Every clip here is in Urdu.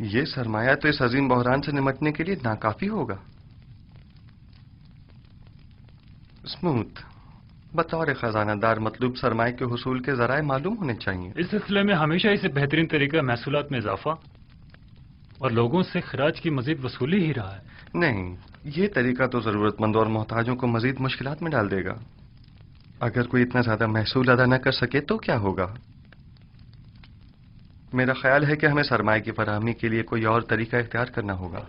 یہ سرمایہ تو اس عظیم بحران سے نمٹنے کے لیے ناکافی ہوگا۔ اسموتھ، بطور خزانہ دار مطلوب سرمایہ کے حصول کے ذرائع معلوم ہونے چاہیے۔ اس سلسلے میں ہمیشہ اسے بہترین طریقہ محصولات میں اضافہ اور لوگوں سے خراج کی مزید وصولی ہی رہا ہے۔ نہیں، یہ طریقہ تو ضرورت مندوں اور محتاجوں کو مزید مشکلات میں ڈال دے گا۔ اگر کوئی اتنا زیادہ محصول ادا نہ کر سکے تو کیا ہوگا؟ میرا خیال ہے کہ ہمیں سرمایہ کی فراہمی کے لیے کوئی اور طریقہ اختیار کرنا ہوگا۔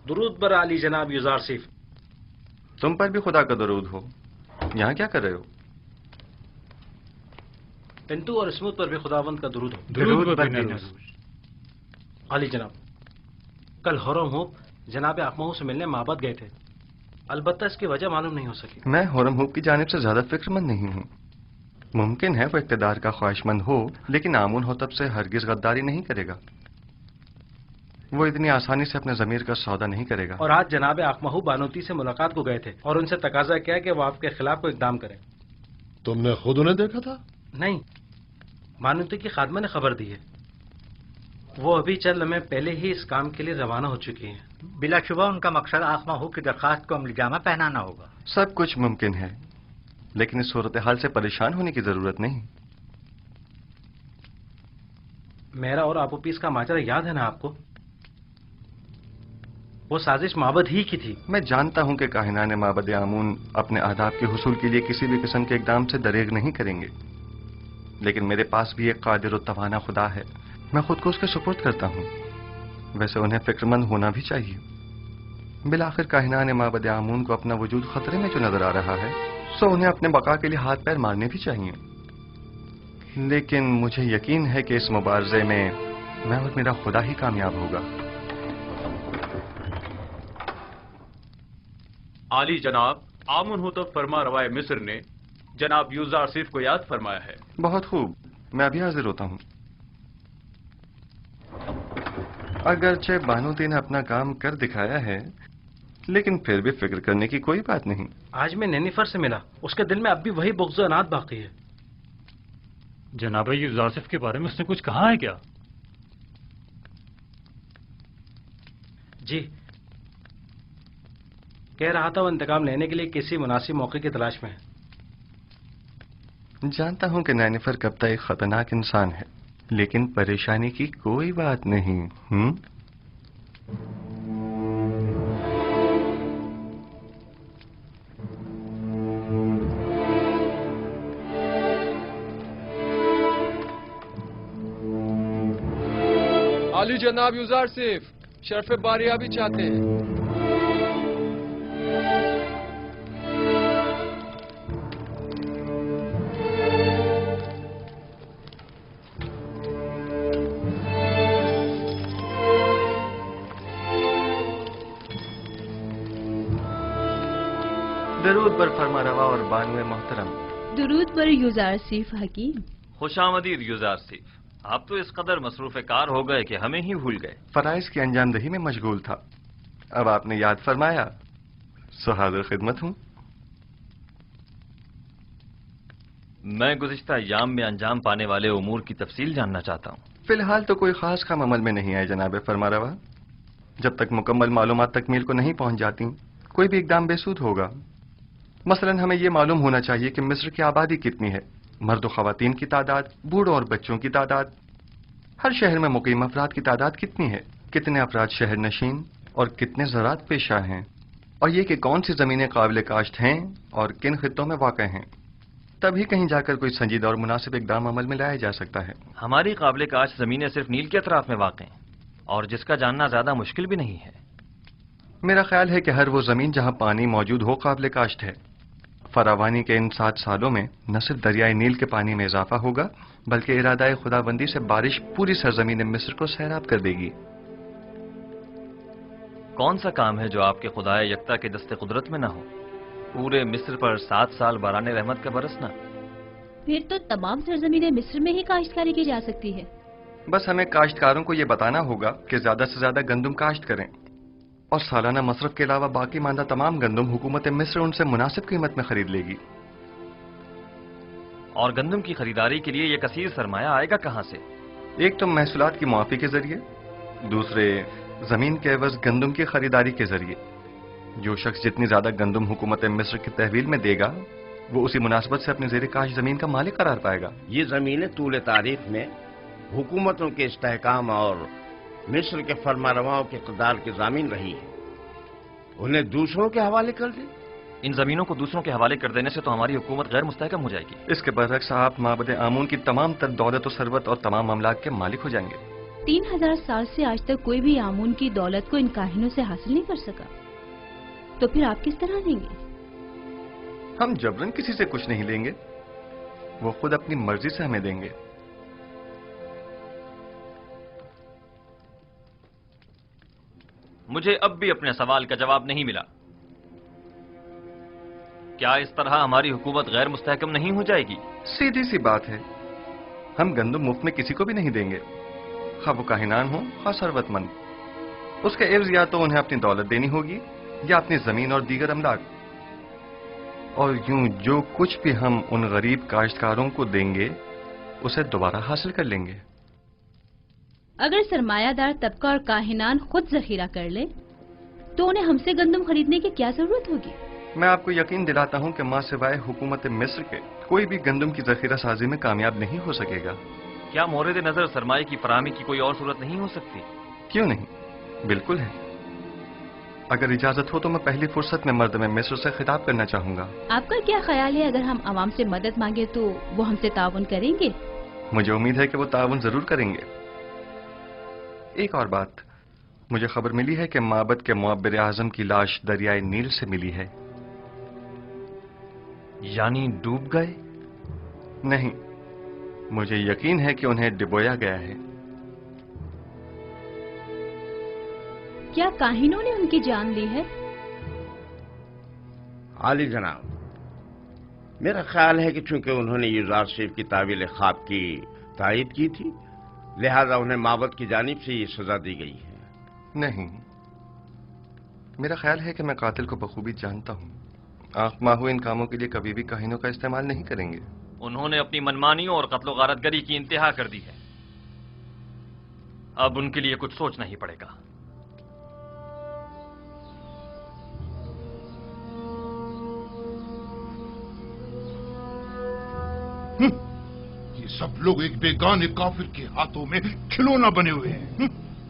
درود بر علی جناب یوزار سیف۔ تم پر بھی خدا کا درود ہو۔ یہاں کیا کر رہے ہو؟ پنٹو اور اسموتھ پر بھی خداوند کا درود ہو۔ درود بر نبی۔ علی جناب، کل ہورم ہوپ جناب اقمہو سے ملنے معبد گئے تھے، البتہ اس کی وجہ معلوم نہیں ہو سکی۔ میں ہورم ہوپ کی جانب سے زیادہ فکر مند نہیں ہوں۔ ممکن ہے وہ اقتدار کا خواہش مند ہو، لیکن آمون ہوتب سے ہرگز غداری نہیں کرے گا۔ وہ اتنی آسانی سے اپنے ضمیر کا سودا نہیں کرے گا۔ اور آج جناب اقمہو بانوتی سے ملاقات کو گئے تھے اور ان سے تقاضا کیا کہ وہ آپ کے خلاف کوئی اقدام کریں۔ تم نے خود انہیں دیکھا تھا؟ نہیں، بانوتی کی خادمہ نے خبر دی ہے۔ وہ ابھی چند لمحے پہلے ہی اس کام کے لیے روانہ ہو چکی ہیں۔ بلا شبہ ان کا مقصد اقمہو کی درخواست کو عملی جامہ پہنانا ہوگا۔ سب کچھ ممکن ہے، لیکن اس صورتحال سے پریشان ہونے کی ضرورت نہیں۔ میرا اور آپو پیس کا ماجرا یاد ہے نا آپ کو؟ وہ سازش معبد ہی کی تھی۔ میں جانتا ہوں کہ کاہنان معبد آمون اپنے اہداف کے حصول کے لیے کسی بھی قسم کے اقدام سے دریغ نہیں کریں گے، لیکن میرے پاس بھی ایک قادر و توانا خدا ہے، میں خود کو اس کے سپرد کرتا ہوں۔ ویسے انہیں فکر مند ہونا بھی چاہیے۔ بالآخر کاہنان معبد آمون کو اپنا وجود خطرے میں جو نظر آ رہا ہے، سو انہیں اپنے بقا کے لیے ہاتھ پیر مارنے بھی چاہیے۔ لیکن مجھے یقین ہے کہ اس مبارزے میں میں اور میرا خدا ہی کامیاب ہوگا۔ عالی جناب، آمون ہوتب فرما روائے مصر نے جناب یوزار سیف کو یاد فرمایا ہے۔ بہت خوب، میں ابھی حاضر ہوتا ہوں۔ اگرچہ بانوتی نے اپنا کام کر دکھایا ہے، لیکن پھر بھی فکر کرنے کی کوئی بات نہیں۔ آج میں نینیفر سے ملا، اس کے دل میں اب بھی وہی بغض و عناد باقی ہے۔ جناب یوزاسف کے بارے میں اس نے کچھ کہا ہے کیا؟ جی، کہہ رہا تھا وہ انتقام لینے کے لیے کسی مناسب موقع کی تلاش میں ہے۔ جانتا ہوں کہ نینیفر کپتا ایک خطرناک انسان ہے، لیکن پریشانی کی کوئی بات نہیں۔ علی جناب یوزار سیف شرف باریابی چاہتے ہیں۔ درود بر فرما روا اور بانوے محترم۔ درود بر یوزار سیف حکیم۔ خوش آمدید یوزار سیف۔ آپ تو اس قدر مصروف کار ہو گئے کہ ہمیں ہی بھول گئے۔ فرائض کی انجام دہی میں مشغول تھا، اب آپ نے یاد فرمایا، سو حاضر خدمت ہوں۔ میں گزشتہ ایام میں انجام پانے والے امور کی تفصیل جاننا چاہتا ہوں۔ فی الحال تو کوئی خاص کام عمل میں نہیں آئے جناب فرما روا۔ جب تک مکمل معلومات تکمیل کو نہیں پہنچ جاتی، کوئی بھی اقدام بے سود ہوگا۔ مثلا ہمیں یہ معلوم ہونا چاہیے کہ مصر کی آبادی کتنی ہے، مرد و خواتین کی تعداد، بوڑھوں اور بچوں کی تعداد، ہر شہر میں مقیم افراد کی تعداد کتنی ہے، کتنے افراد شہر نشین اور کتنے زراعت پیشہ ہیں، اور یہ کہ کون سی زمینیں قابل کاشت ہیں اور کن خطوں میں واقع ہیں۔ تبھی کہیں جا کر کوئی سنجیدہ اور مناسب اقدام عمل میں لایا جا سکتا ہے۔ ہماری قابل کاشت زمینیں صرف نیل کے اطراف میں واقع ہیں، اور جس کا جاننا زیادہ مشکل بھی نہیں ہے۔ میرا خیال ہے کہ ہر وہ زمین جہاں پانی موجود ہو قابل کاشت ہے۔ فراوانی کے ان 7 سالوں میں نہ صرف دریائے نیل کے پانی میں اضافہ ہوگا، بلکہ ارادہ خدا بندی سے بارش پوری سرزمین مصر کو سیراب کر دے گی۔ کون سا کام ہے جو آپ کے خدائے یکتا کے دست قدرت میں نہ ہو؟ پورے مصر پر 7 سال باران رحمت کا برسنا۔ پھر تو تمام سرزمین مصر میں ہی کاشتکاری کی جا سکتی ہے۔ بس ہمیں کاشتکاروں کو یہ بتانا ہوگا کہ زیادہ سے زیادہ گندم کاشت کریں، اور سالانہ مصرف کے علاوہ باقی ماندہ تمام گندم حکومت مصر ان سے مناسب قیمت میں خرید لے گی۔ اور گندم کی خریداری کے لیے یہ کثیر سرمایہ آئے گا کہاں سے؟ ایک تو محصولات کی معافی کے ذریعے، دوسرے زمین کے عوض گندم کی خریداری کے ذریعے۔ جو شخص جتنی زیادہ گندم حکومت مصر کی تحویل میں دے گا وہ اسی مناسبت سے اپنی زیر کاش زمین کا مالک قرار پائے گا۔ یہ زمینیں طول تاریخ میں حکومتوں کے استحکام اور مصر کے فرما رواؤں کے اقتدار کی ضامن رہی ہیں، انہیں دوسروں کے حوالے کر دیں۔ ان زمینوں کو دوسروں کے حوالے کر دینے سے تو ہماری حکومت غیر مستحکم ہو جائے گی۔ اس کے برعکس آپ معبد آمون کی تمام تر دولت و ثروت اور تمام املاک کے مالک ہو جائیں گے۔ 3000 سال سے آج تک کوئی بھی آمون کی دولت کو ان کاہنوں سے حاصل نہیں کر سکا، تو پھر آپ کس طرح لیں گے؟ ہم جبرن کسی سے کچھ نہیں لیں گے، وہ خود اپنی مرضی سے ہمیں دیں گے۔ مجھے اب بھی اپنے سوال کا جواب نہیں ملا۔ کیا اس طرح ہماری حکومت غیر مستحکم نہیں ہو جائے گی؟ سیدھی سی بات ہے، ہم گندم مفت میں کسی کو بھی نہیں دیں گے، خواہ وہ کاہنان ہوں خواہ ثروت مند۔ اس کے عوض یا تو انہیں اپنی دولت دینی ہوگی یا اپنی زمین اور دیگر املاک، اور یوں جو کچھ بھی ہم ان غریب کاشتکاروں کو دیں گے اسے دوبارہ حاصل کر لیں گے۔ اگر سرمایہ دار طبقہ اور کاہنان خود ذخیرہ کر لیں تو انہیں ہم سے گندم خریدنے کی کیا ضرورت ہوگی؟ میں آپ کو یقین دلاتا ہوں کہ ماں سوائے حکومت مصر کے کوئی بھی گندم کی ذخیرہ سازی میں کامیاب نہیں ہو سکے گا۔ کیا مورد نظر سرمایہ کی فراہمی کی کوئی اور صورت نہیں ہو سکتی؟ کیوں نہیں، بالکل ہے۔ اگر اجازت ہو تو میں پہلی فرصت میں مردم مصر سے خطاب کرنا چاہوں گا۔ آپ کا کیا خیال ہے اگر ہم عوام سے مدد مانگے تو وہ ہم سے تعاون کریں گے؟ مجھے امید ہے کہ وہ تعاون ضرور کریں گے۔ ایک اور بات، مجھے خبر ملی ہے کہ معبد کے معبر اعظم کی لاش دریائے نیل سے ملی ہے۔ یعنی ڈوب گئے؟ نہیں، مجھے یقین ہے کہ انہیں ڈبویا گیا ہے۔ کیا کاہنوں نے ان کی جان لی ہے؟ عالی جناب، میرا خیال ہے کہ چونکہ انہوں نے یوزار شریف کی تعویل خواب کی تائید کی تھی لہذا انہیں معبد کی جانب سے یہ سزا دی گئی ہے۔ نہیں، میرا خیال ہے کہ میں قاتل کو بخوبی جانتا ہوں۔ آنکھ ماہو ان کاموں کے لیے کبھی بھی کاہنوں کا استعمال نہیں کریں گے۔ انہوں نے اپنی منمانیوں اور قتل و غارت گری کی انتہا کر دی ہے، اب ان کے لیے کچھ سوچنا ہی پڑے گا۔ یہ سب لوگ ایک بیگانے کافر کے ہاتھوں میں کھلونا بنے ہوئے ہیں۔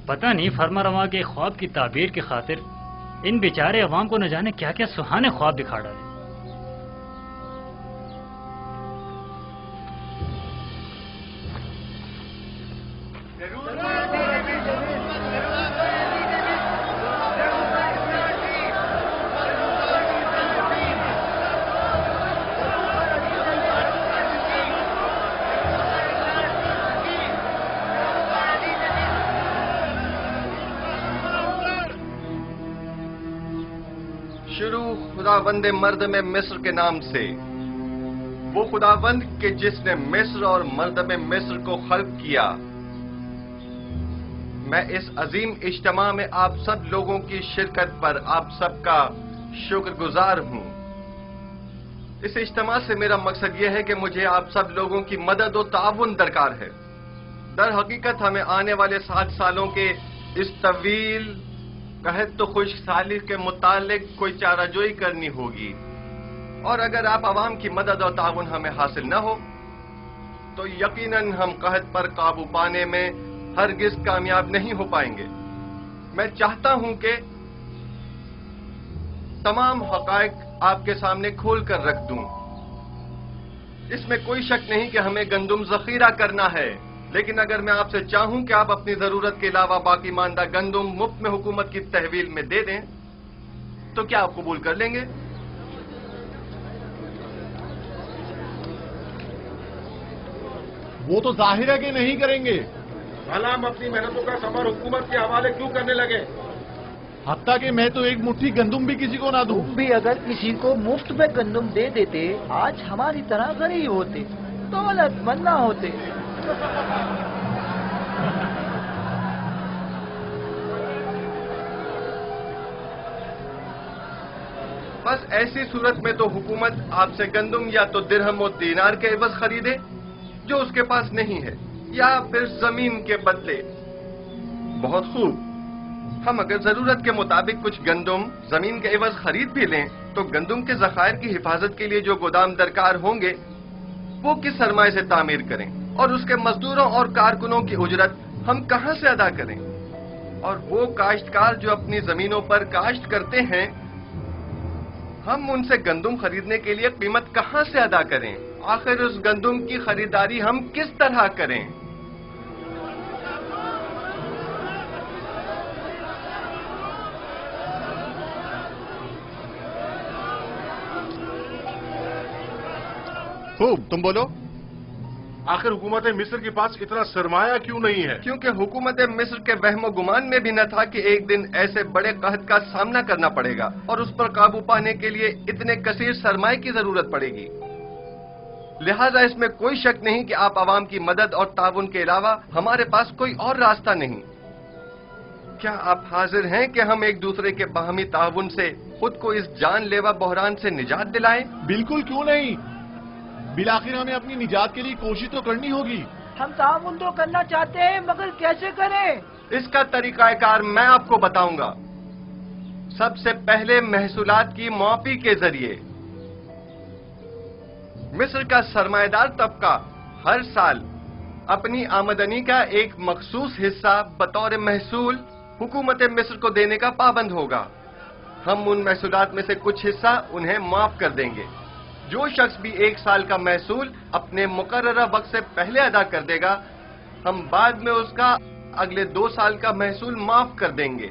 پتہ نہیں فرما رواں کے خواب کی تعبیر کی خاطر ان بیچارے عوام کو نہ جانے کیا کیا سہانے خواب دکھا ڈالے۔ شروع خداوند مرد میں مصر کے نام سے، وہ خداوند کہ جس نے مصر اور مرد میں مصر کو خلق کیا۔ میں اس عظیم اجتماع میں آپ سب لوگوں کی شرکت پر آپ سب کا شکر گزار ہوں۔ اس اجتماع سے میرا مقصد یہ ہے کہ مجھے آپ سب لوگوں کی مدد و تعاون درکار ہے۔ در حقیقت ہمیں آنے والے 7 سالوں کے اس طویل قحط و خشک سالی کے متعلق کوئی چارہ جوئی کرنی ہوگی، اور اگر آپ عوام کی مدد اور تعاون ہمیں حاصل نہ ہو تو یقیناً ہم قحط پر قابو پانے میں ہرگز کامیاب نہیں ہو پائیں گے۔ میں چاہتا ہوں کہ تمام حقائق آپ کے سامنے کھول کر رکھ دوں۔ اس میں کوئی شک نہیں کہ ہمیں گندم ذخیرہ کرنا ہے، لیکن اگر میں آپ سے چاہوں کہ آپ اپنی ضرورت کے علاوہ باقی ماندہ گندم مفت میں حکومت کی تحویل میں دے دیں تو کیا آپ قبول کر لیں گے؟ وہ تو ظاہر ہے کہ نہیں کریں گے۔ بھلا ہم اپنی محنتوں کا ثمر حکومت کے حوالے کیوں کرنے لگے؟ حتیٰ کہ میں تو ایک مٹھی گندم بھی کسی کو نہ دوں۔ تم بھی اگر کسی کو مفت میں گندم دے دیتے آج ہماری طرح غریب ہوتے، دولت مند نہ ہوتے۔ بس ایسی صورت میں تو حکومت آپ سے گندم یا تو درہم و دینار کے عوض خریدے جو اس کے پاس نہیں ہے، یا پھر زمین کے بدلے؟ بہت خوب، ہم اگر ضرورت کے مطابق کچھ گندم زمین کے عوض خرید بھی لیں تو گندم کے ذخائر کی حفاظت کے لیے جو گودام درکار ہوں گے وہ کس سرمایہ سے تعمیر کریں؟ اور اس کے مزدوروں اور کارکنوں کی اجرت ہم کہاں سے ادا کریں؟ اور وہ کاشتکار جو اپنی زمینوں پر کاشت کرتے ہیں، ہم ان سے گندم خریدنے کے لیے قیمت کہاں سے ادا کریں؟ آخر اس گندم کی خریداری ہم کس طرح کریں؟ خوب، تم بولو۔ آخر حکومت مصر کے پاس اتنا سرمایہ کیوں نہیں ہے؟ کیونکہ حکومت مصر کے وہم و گمان میں بھی نہ تھا کہ ایک دن ایسے بڑے قحط کا سامنا کرنا پڑے گا اور اس پر قابو پانے کے لیے اتنے کثیر سرمایہ کی ضرورت پڑے گی۔ لہذا اس میں کوئی شک نہیں کہ آپ عوام کی مدد اور تعاون کے علاوہ ہمارے پاس کوئی اور راستہ نہیں۔ کیا آپ حاضر ہیں کہ ہم ایک دوسرے کے باہمی تعاون سے خود کو اس جان لیوا بحران سے نجات دلائیں؟ بالکل کیوں نہیں، بالآخر ہمیں اپنی نجات کے لیے کوشش تو کرنی ہوگی۔ ہم تعاون تو کرنا چاہتے ہیں مگر کیسے کریں؟ اس کا طریقہ کار میں آپ کو بتاؤں گا۔ سب سے پہلے محصولات کی معافی کے ذریعے مصر کا سرمایہ دار طبقہ ہر سال اپنی آمدنی کا ایک مخصوص حصہ بطور محصول حکومت مصر کو دینے کا پابند ہوگا۔ ہم ان محصولات میں سے کچھ حصہ انہیں معاف کر دیں گے۔ جو شخص بھی 1 سال کا محصول اپنے مقررہ وقت سے پہلے ادا کر دے گا، ہم بعد میں اس کا اگلے 2 سال کا محصول معاف کر دیں گے۔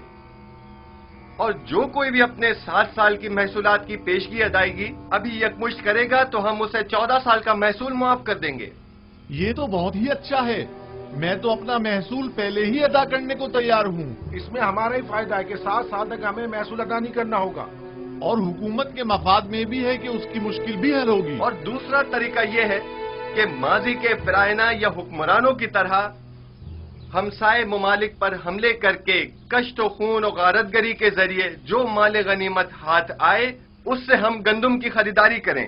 اور جو کوئی بھی اپنے 7 سال کی محصولات کی پیشگی ادائیگی ابھی یکمشت کرے گا تو ہم اسے 14 سال کا محصول معاف کر دیں گے۔ یہ تو بہت ہی اچھا ہے، میں تو اپنا محصول پہلے ہی ادا کرنے کو تیار ہوں۔ اس میں ہمارا ہی فائدہ ہے کہ 7 سال تک ہمیں محصول ادا نہیں کرنا ہوگا، اور حکومت کے مفاد میں بھی ہے کہ اس کی مشکل بھی حل ہوگی۔ اور دوسرا طریقہ یہ ہے کہ ماضی کے فرعونہ یا حکمرانوں کی طرح ہمسائے ممالک پر حملے کر کے کشت و خون و غارت گری کے ذریعے جو مال غنیمت ہاتھ آئے اس سے ہم گندم کی خریداری کریں۔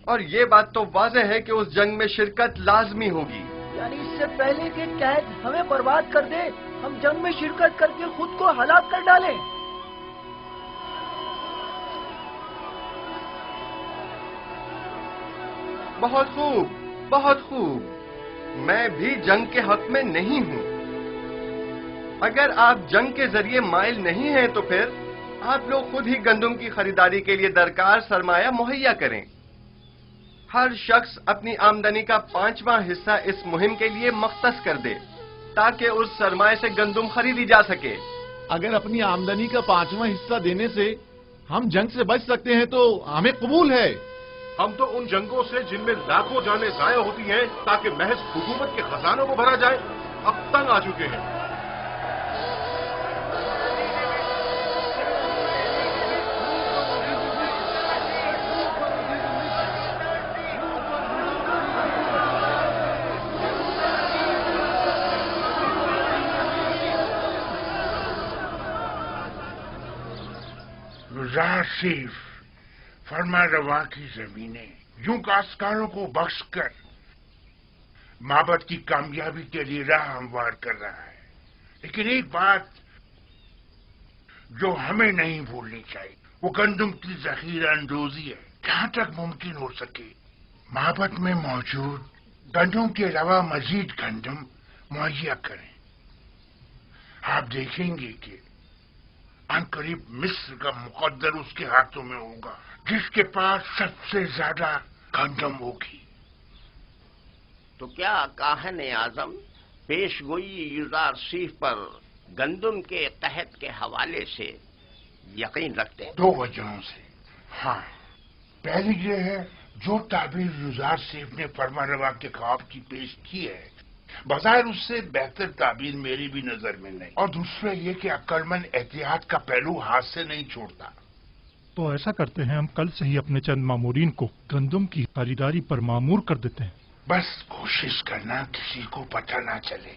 اور یہ بات تو واضح ہے کہ اس جنگ میں شرکت لازمی ہوگی۔ یعنی اس سے پہلے کہ قحط ہمیں برباد کر دے، ہم جنگ میں شرکت کر کے خود کو ہلاک کر ڈالیں۔ بہت خوب، بہت خوب، میں بھی جنگ کے حق میں نہیں ہوں۔ اگر آپ جنگ کے ذریعے مائل نہیں ہیں تو پھر آپ لوگ خود ہی گندم کی خریداری کے لیے درکار سرمایہ مہیا کریں۔ ہر شخص اپنی آمدنی کا 5واں حصہ اس مہم کے لیے مختص کر دے تاکہ اس سرمایہ سے گندم خریدی جا سکے۔ اگر اپنی آمدنی کا 5واں حصہ دینے سے ہم جنگ سے بچ سکتے ہیں تو ہمیں قبول ہے۔ ہم تو ان جنگوں سے جن میں لاکھوں جانیں ضائع ہوتی ہیں تاکہ محض حکومت کے خزانوں کو بھرا جائے، اب تنگ آ چکے ہیں۔ صرف فرما روا کی زمینیں یوں کاشتکاروں کو بخش کر معبد کی کامیابی کے لیے راہ ہموار کر رہا ہے، لیکن ایک بات جو ہمیں نہیں بھولنی چاہیے وہ گندم کی ذخیرہ اندوزی ہے۔ جہاں تک ممکن ہو سکے معبد میں موجود گندم کے علاوہ مزید گندم مہیا کریں۔ آپ دیکھیں گے کہ ان قریب مصر کا مقدر اس کے ہاتھوں میں ہوگا جس کے پاس سب سے زیادہ گندم ہوگی۔ تو کیا کاہن اعظم پیش گوئی یوزارسیف پر گندم کے قحط کے حوالے سے یقین رکھتے ہیں؟ 2 وجہوں سے۔ ہاں، پہلی یہ ہے جو تعبیر یوزارسیف نے فرما روا کے خواب کی پیش کی ہے بظاہر اس سے بہتر تعبیر میری بھی نظر میں نہیں، اور دوسرا یہ کہ عقلمند احتیاط کا پہلو ہاتھ سے نہیں چھوڑتا۔ تو ایسا کرتے ہیں، ہم کل سے ہی اپنے چند مامورین کو گندم کی خریداری پر مامور کر دیتے ہیں۔ بس کوشش کرنا کسی کو پتہ نہ چلے۔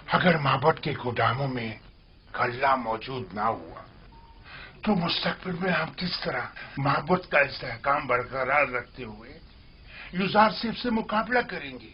اگر معبد کے گوداموں میں غلہ موجود نہ ہوا تو مستقبل میں ہم کس طرح معبد کا استحکام برقرار رکھتے ہوئے یوزارسیف سے مقابلہ کریں گے؟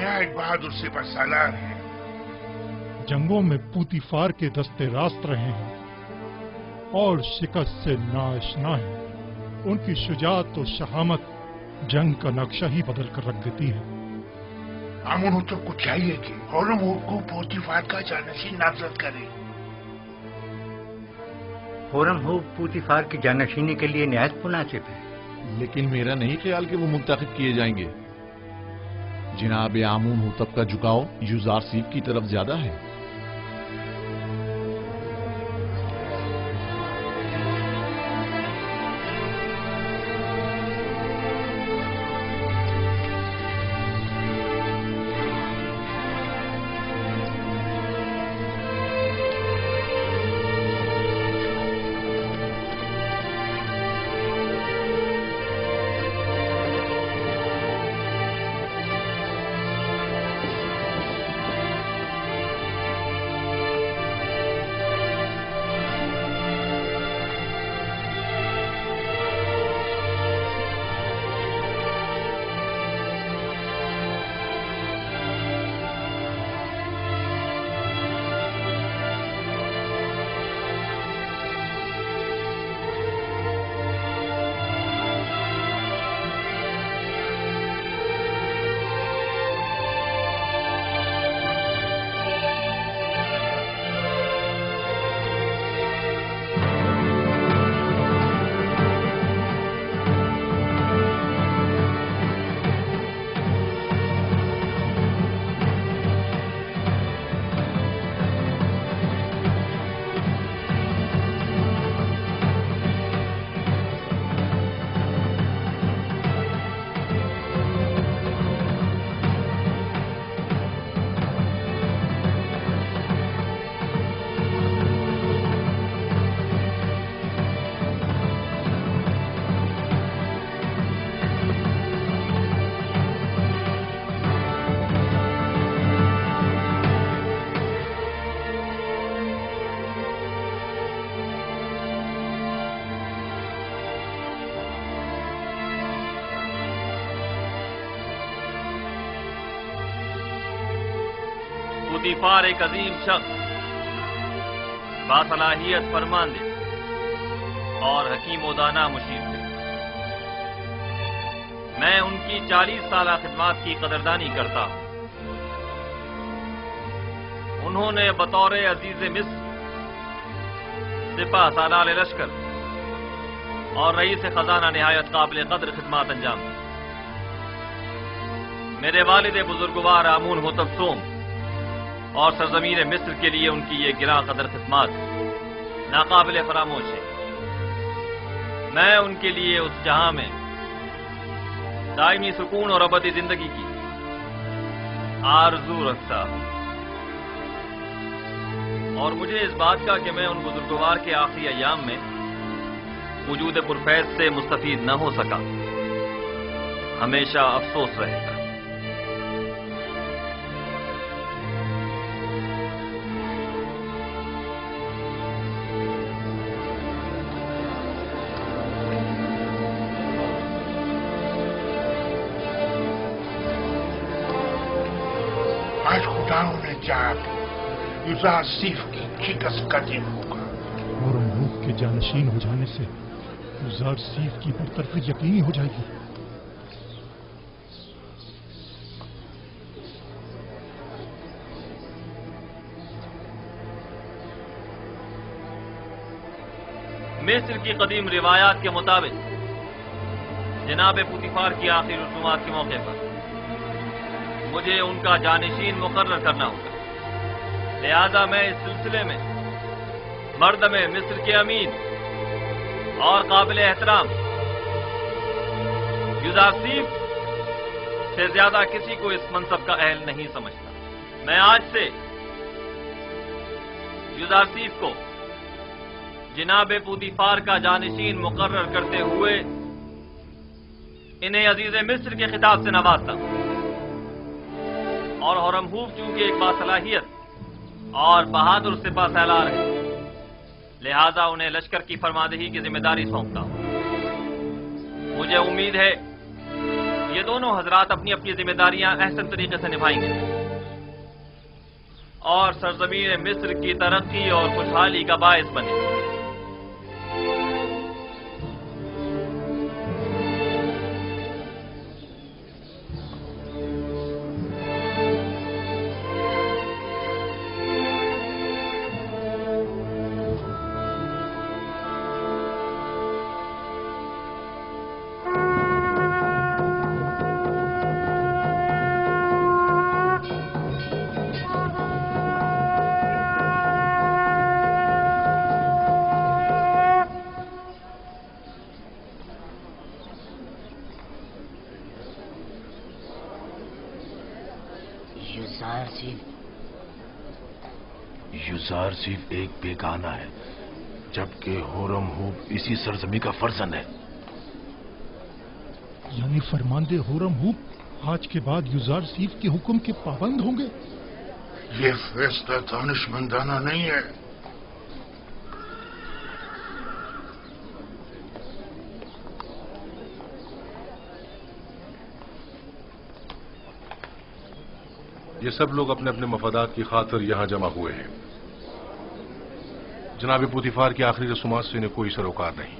نہایت بہادر سپہ سالار ہیں. جنگوں میں پوتیفار کے دستے راست رہے ہیں اور شکست سے ناآشنا ہیں. ان کی شجاعت و شہامت جنگ کا نقشہ ہی بدل کر رکھ دیتی ہے. آمون ہوتب کو چاہیے کہ ہورمزب کو پوتیفار کا جانشین نامزد کرے. ہورمزب پوتیفار کی جانشینی کے لیے نہایت مناسب ہے. لیکن میرا نہیں خیال کہ وہ منتخب کیے جائیں گے. جناب آمون ہوتب کا جھکاؤ یوزارسیف کی طرف زیادہ ہے. پوتیفار ایک عظیم شخص، باصلاحیت فرماندے اور حکیم و دانا مشیر تھے. میں ان کی 40 سالہ خدمات کی قدردانی کرتا ہوں. انہوں نے بطور عزیز مصر، سپہ سالار لشکر اور رئیس خزانہ نہایت قابل قدر خدمات انجام دی. میرے والد بزرگوار آمون ہوتب سوم اور سرزمین مصر کے لیے ان کی یہ گراں قدر خدمات ناقابل فراموش ہے. میں ان کے لیے اس جہاں میں دائمی سکون اور ابدی زندگی کی آرزو رکھتا ہوں. اور مجھے اس بات کا کہ میں ان بزرگوار کے آخری ایام میں وجود پرفیض سے مستفید نہ ہو سکا ہمیشہ افسوس رہے گا. آج خداؤں نے چاہا کہ یوزارسیف کی شکست کا دن ہوگا. ہورمزب کے جانشین ہو جانے سے یوزارسیف کی برطرفی یقینی ہو جائے گی. مصر کی قدیم روایات کے مطابق جناب پوتیفار کی آخری رسومات کے موقع پر مجھے ان کا جانشین مقرر کرنا ہوگا. لہذا میں اس سلسلے میں مردم مصر کے امین اور قابل احترام یوزارسیف سے زیادہ کسی کو اس منصب کا اہل نہیں سمجھتا. میں آج سے یوزارسیف کو جناب پوتیفار کا جانشین مقرر کرتے ہوئے انہیں عزیز مصر کے خطاب سے نوازتا ہوں. اور ہورمزب چونکہ ایک باصلاحیت اور بہادر سپہ سالار ہے، لہذا انہیں لشکر کی فرماندہی کی ذمہ داری سونپتا ہوں. مجھے امید ہے یہ دونوں حضرات اپنی اپنی ذمہ داریاں احسن طریقے سے نبھائیں گے اور سرزمین مصر کی ترقی اور خوشحالی کا باعث بنے. یوزارسیف ایک بیگانہ ہے جبکہ ہورم ہوپ اسی سرزمین کا فرزند ہے. یعنی فرماندے ہورم ہوپ آج کے بعد یوزارسیف کے حکم کے پابند ہوں گے؟ یہ فیصلہ دانشمندانہ نہیں ہے. یہ سب لوگ اپنے اپنے مفادات کی خاطر یہاں جمع ہوئے ہیں. جناب پوتیفار کی آخری رسومات سے انہیں کوئی سروکار نہیں.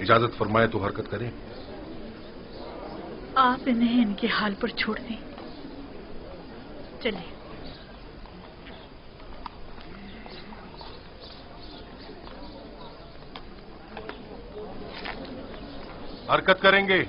اجازت فرمائے تو حرکت کریں. آپ انہیں ان کے حال پر چھوڑ دیں. چلیں. حرکت کریں گے.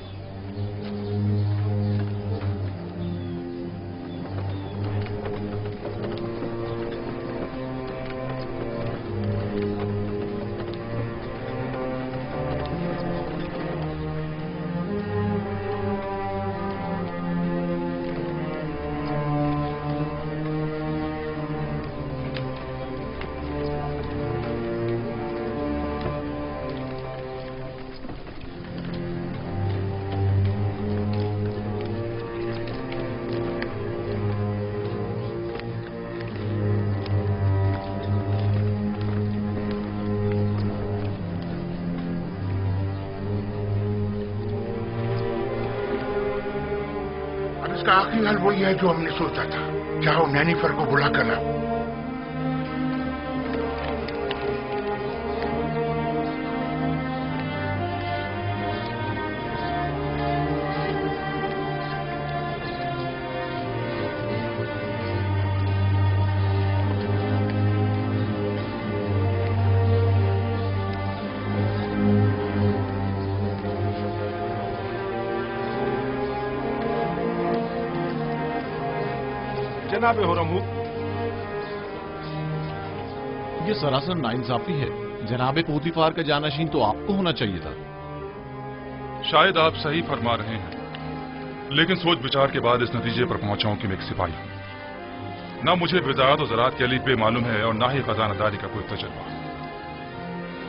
اس کا آخری حل وہی ہے جو ہم نے سوچا تھا. چاہو نینیفر کو بلا کر لاؤ. جناب ہورم ہوپ، یہ سراسر ناانصافی ہے. جناب پوتیفار کا جانشین تو آپ کو ہونا چاہیے تھا. شاید آپ صحیح فرما رہے ہیں، لیکن سوچ بچار کے بعد اس نتیجے پر پہنچا ہوں کہ میں ایک سپاہی ہوں. نہ مجھے وزارت و زراعت کے الف بے معلوم ہے اور نہ ہی خزانہ داری کا کوئی تجربہ.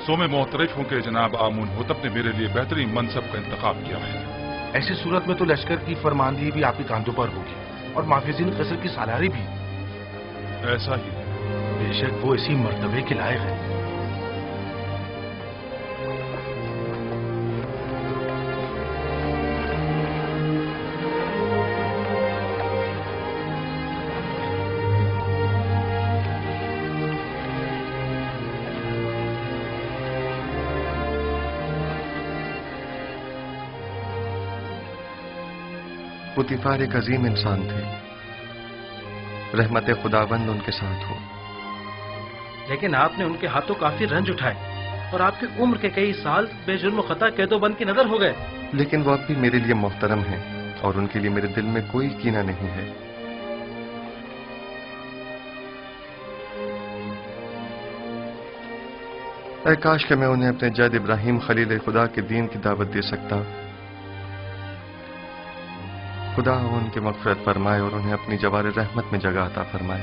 سو میں معترف ہوں کہ جناب آمون ہوتب نے میرے لیے بہترین منصب کا انتخاب کیا ہے. ایسی صورت میں تو لشکر کی فرماندہی بھی آپ کے کاندھوں پر ہوگی اور محافظین قصر کی سالاری بھی. ایسا ہی ہے. بے شک وہ اسی مرتبے کے لائق ہے. پوتیفار ایک عظیم انسان تھے. رحمت خداوند ان کے ساتھ ہو. لیکن آپ نے ان کے ہاتھوں کافی رنج اٹھائے اور آپ کی عمر کے کئی سال بے جرم و خطا قید و بند کی نظر ہو گئے. لیکن وہ اب بھی میرے لیے محترم ہیں اور ان کے لیے میرے دل میں کوئی کینہ نہیں ہے. اے کاش کہ میں انہیں اپنے جد ابراہیم خلیل خدا کے دین کی دعوت دے سکتا. خدا ان کی مغفرت فرمائے اور انہیں اپنی جوار رحمت میں جگہ عطا فرمائے.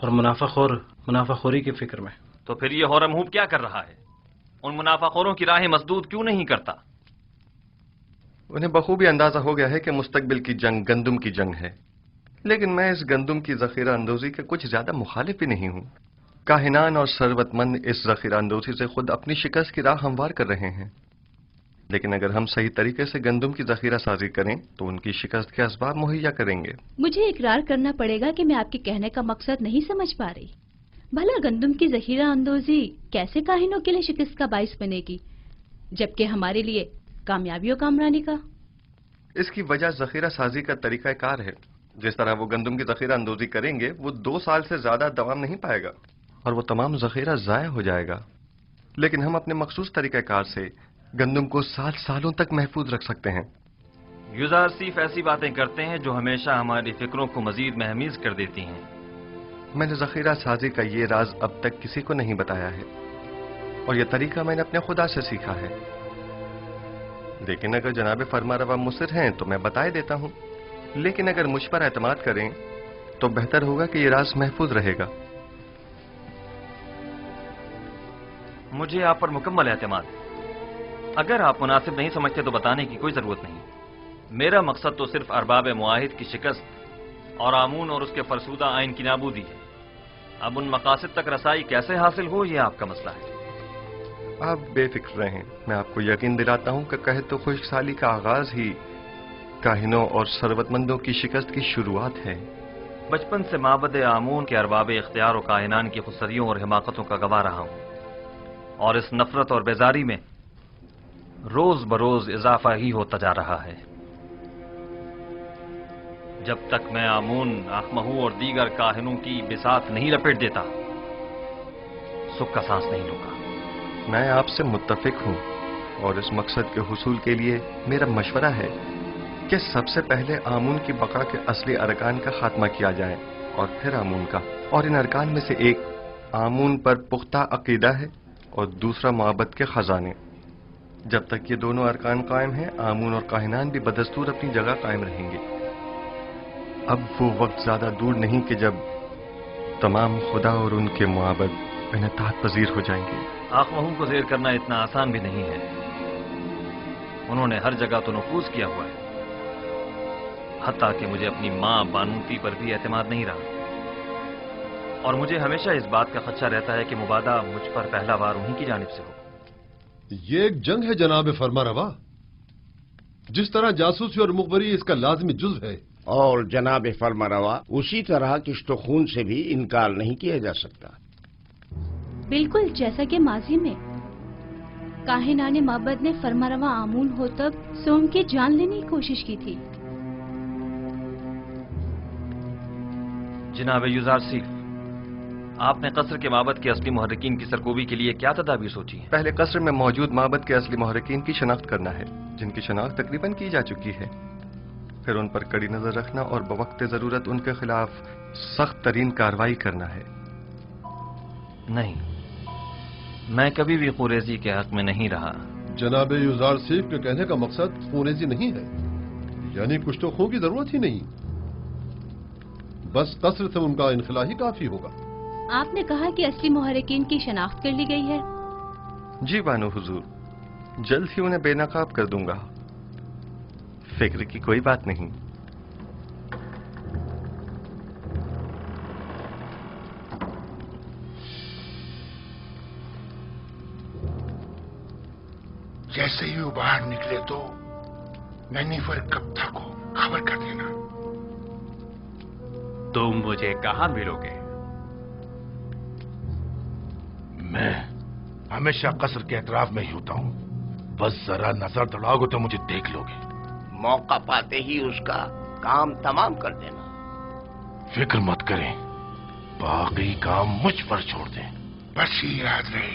اور منافع خوری کی فکر میں. تو پھر یہ ہورم ہوپ کیا کر رہا ہے؟ ان منافع خوروں کی راہیں مسدود کیوں نہیں کرتا؟ انہیں بخوبی اندازہ ہو گیا ہے کہ مستقبل کی جنگ گندم کی جنگ ہے، لیکن میں اس گندم کی ذخیرہ اندوزی کے کچھ زیادہ مخالف ہی نہیں ہوں. کاہنان اور ثروت مند اس ذخیرہ اندوزی سے خود اپنی شکست کی راہ ہموار کر رہے ہیں، لیکن اگر ہم صحیح طریقے سے گندم کی ذخیرہ سازی کریں تو ان کی شکست کے اسباب مہیا کریں گے. مجھے اقرار کرنا پڑے گا کہ میں آپ کے کہنے کا مقصد نہیں سمجھ پا رہی. بھلا گندم کی ذخیرہ اندوزی کیسے کاہنوں کے لیے شکست کا باعث بنے گی جبکہ ہمارے لیے کامیابی و کامرانی کا؟ اس کی وجہ ذخیرہ سازی کا طریقہ کار ہے. جس طرح وہ گندم کی ذخیرہ اندوزی کریں گے وہ 2 سال سے زیادہ دوام نہیں پائے گا اور وہ تمام ذخیرہ ضائع ہو جائے گا، لیکن ہم اپنے مخصوص طریقہ کار سے گندم کو سالوں تک محفوظ رکھ سکتے ہیں. یوزار سیف ایسی باتیں کرتے ہیں جو ہمیشہ ہماری فکروں کو مزید مہمیز کر دیتی ہیں. میں نے ذخیرہ سازی کا یہ راز اب تک کسی کو نہیں بتایا ہے اور یہ طریقہ میں نے اپنے خدا سے سیکھا ہے، لیکن اگر جناب فرمانروا مصر ہیں تو میں بتائے دیتا ہوں. لیکن اگر مجھ پر اعتماد کریں تو بہتر ہوگا کہ یہ راز محفوظ رہے گا. مجھے آپ پر مکمل اعتماد ہے. اگر آپ مناسب نہیں سمجھتے تو بتانے کی کوئی ضرورت نہیں. میرا مقصد تو صرف ارباب معاہد کی شکست اور آمون اور اس کے فرسودہ آئین کی نابودی ہے. اب ان مقاصد تک رسائی کیسے حاصل ہو یہ آپ کا مسئلہ ہے. آپ بے فکر رہیں، میں آپ کو یقین دلاتا ہوں کہ قحط و خشک سالی کا آغاز ہی کاہنوں اور ثروت مندوں کی شکست کی شروعات ہے. بچپن سے معبد آمون کے ارباب اختیار و کاہنان کی خودسریوں اور حماقتوں کا گواہ رہا ہوں، اور اس نفرت اور بیزاری میں روز بروز اضافہ ہی ہوتا جا رہا ہے. جب تک میں آمون، آخمہو اور دیگر کاہنوں کی بساط نہیں لپیٹ دیتا سکھ کا سانس نہیں لوں گا. میں آپ سے متفق ہوں اور اس مقصد کے حصول کے لیے میرا مشورہ ہے کہ سب سے پہلے آمون کی بقا کے اصلی ارکان کا خاتمہ کیا جائے اور پھر آمون کا. اور ان ارکان میں سے ایک آمون پر پختہ عقیدہ ہے اور دوسرا معبد کے خزانے. جب تک یہ دونوں ارکان قائم ہیں آمون اور کاہنان بھی بدستور اپنی جگہ قائم رہیں گے. اب وہ وقت زیادہ دور نہیں کہ جب تمام خدا اور ان کے معبد انعطاف پذیر ہو جائیں گے. آخمہو کو زیر کرنا اتنا آسان بھی نہیں ہے. انہوں نے ہر جگہ تو نفوذ کیا ہوا ہے، حتیٰ کہ مجھے اپنی ماں بانوتی پر بھی اعتماد نہیں رہا، اور مجھے ہمیشہ اس بات کا خدشہ رہتا ہے کہ مبادہ مجھ پر پہلا وار انہی کی جانب سے ہو. یہ ایک جنگ ہے جناب فرمانروا. جس طرح جاسوسی اور مخبری اس کا لازمی جزو ہے، اور جناب فرمانروا اسی طرح کشت و خون سے بھی انکار نہیں کیا جا سکتا. بالکل جیسا کہ ماضی میں کاہنان معبد نے فرمانروا آمون ہوتب سوم کی جان لینے کی کوشش کی تھی. جناب یوزار سیف، آپ نے قصر کے معبد کے اصلی محرکین کی سرکوبی کے لیے کیا تدابیر سوچی ہیں؟ پہلے قصر میں موجود معبد کے اصلی محرکین کی شناخت کرنا ہے، جن کی شناخت تقریباً کی جا چکی ہے. پھر ان پر کڑی نظر رکھنا اور بوقت ضرورت ان کے خلاف سخت ترین کارروائی کرنا ہے. نہیں، میں کبھی بھی خوریزی کے حق میں نہیں رہا. جناب یوزار سیف کے کہنے کا مقصد خوریزی نہیں ہے، یعنی کشت و خون کی ضرورت ہی نہیں، بس قصر سے ان کا انخلا ہی کافی ہوگا. آپ نے کہا کہ اصلی محرکین کی شناخت کر لی گئی ہے؟ جی بانو حضور، جلد ہی انہیں بے نقاب کر دوں گا، فکر کی کوئی بات نہیں. جیسے ہی وہ باہر نکلے تو نینیفر کپتا کو خبر کر دینا. تم مجھے کہاں ملو گے؟ میں ہمیشہ قصر کے اطراف میں ہی ہوتا ہوں، بس ذرا نظر دوڑاؤ گے تو مجھے دیکھ لو گے. موقع پاتے ہی اس کا کام تمام کر دینا. فکر مت کریں، باقی کام مجھ پر چھوڑ دیں. بس یہ یاد رہے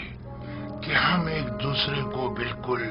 کہ ہم ایک دوسرے کو بالکل